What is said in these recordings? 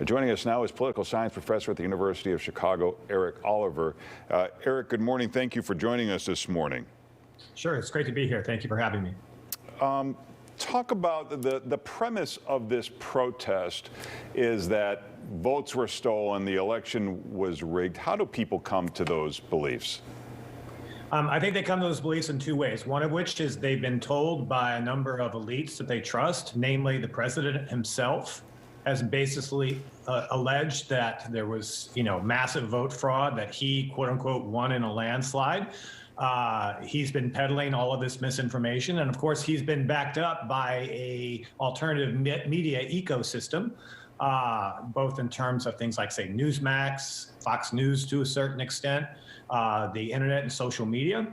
Joining us now is political science professor at the University of Chicago, Eric Oliver. Eric, good morning. Thank you for joining us this morning. Sure, it's great to be here. Thank you for having me. Talk about the premise of this protest is that votes were stolen, the election was rigged. How do people come to those beliefs? I think they come to those beliefs in two ways. One of which is they've been told by a number of elites that they trust, namely the president himself has basically alleged that there was, massive vote fraud, that he, quote unquote, won in a landslide. He's been peddling all of this misinformation. And of course, he's been backed up by a alternative media ecosystem, both in terms of things like, say, Newsmax, Fox News to a certain extent, the internet and social media.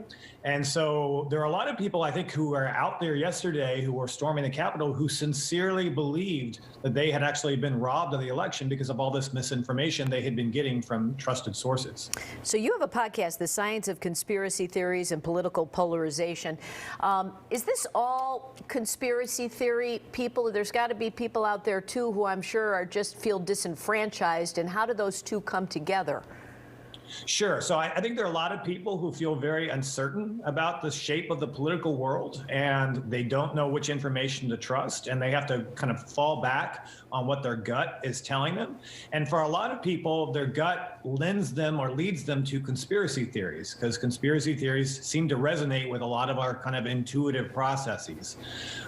And so there are a lot of people, I think, who were out there yesterday who were storming the Capitol who sincerely believed that they had actually been robbed of the election because of all this misinformation they had been getting from trusted sources. So you have a podcast, The Science of Conspiracy Theories and Political Polarization. Is this all conspiracy theory people? There's got to be people out there, too, who I'm sure are just feel disenfranchised. And how do those two come together? Sure. So I think there are a lot of people who feel very uncertain about the shape of the political world, and they don't know which information to trust, and they have to kind of fall back on what their gut is telling them. And for a lot of people, their gut lends them or leads them to conspiracy theories, because conspiracy theories seem to resonate with a lot of our kind of intuitive processes.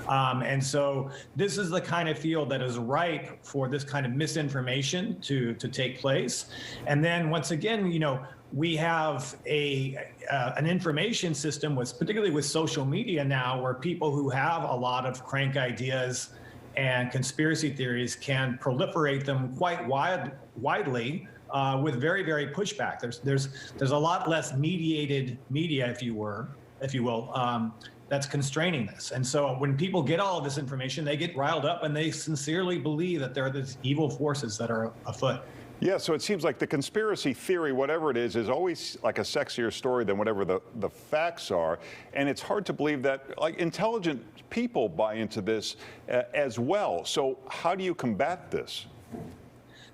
And so this is the kind of field that is ripe for this kind of misinformation to take place. And then once again, we have an information system particularly with social media now, where people who have a lot of crank ideas and conspiracy theories can proliferate them quite widely with very, very pushback. There's a lot less mediated media, if you will, that's constraining this. And so when people get all of this information, they get riled up and they sincerely believe that there are these evil forces that are afoot. Yeah, so it seems like the conspiracy theory, whatever it is always like a sexier story than whatever the facts are. And it's hard to believe that like intelligent people buy into this as well. So how do you combat this?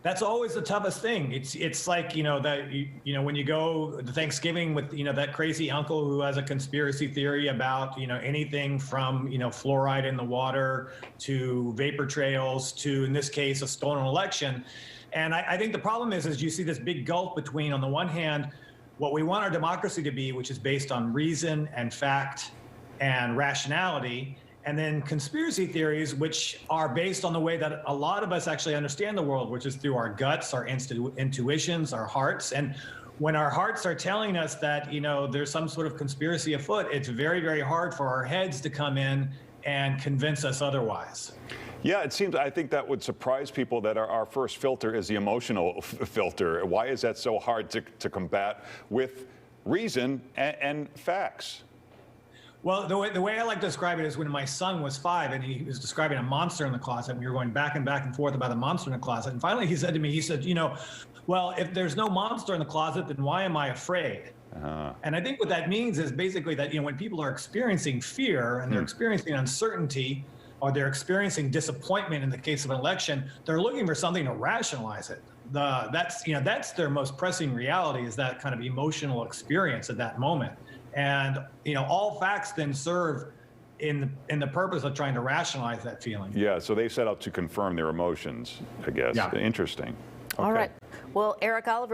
That's always the toughest thing. It's like, when you go to Thanksgiving with, that crazy uncle who has a conspiracy theory about, anything from, fluoride in the water to vapor trails to, in this case, a stolen election. And I think the problem is you see this big gulf between, on the one hand, what we want our democracy to be, which is based on reason and fact and rationality, and then conspiracy theories, which are based on the way that a lot of us actually understand the world, which is through our guts, our intuitions, our hearts. And when our hearts are telling us that, there's some sort of conspiracy afoot, it's very, very hard for our heads to come in and convince us otherwise. Yeah, I think that would surprise people that our first filter is the emotional filter. Why is that so hard to combat with reason and facts? Well, the way I like to describe it is when my son was 5 and he was describing a monster in the closet, and we were going back and forth about the monster in the closet. And finally he said to me, well, if there's no monster in the closet, then why am I afraid? And I think what that means is basically that, when people are experiencing fear and they're experiencing uncertainty, or they're experiencing disappointment in the case of an election, they're looking for something to rationalize it. That's their most pressing reality, is that kind of emotional experience at that moment. And all facts then serve in the purpose of trying to rationalize that feeling. Yeah, so they set out to confirm their emotions, I guess. Yeah. Interesting. All right. Well, Eric Oliver.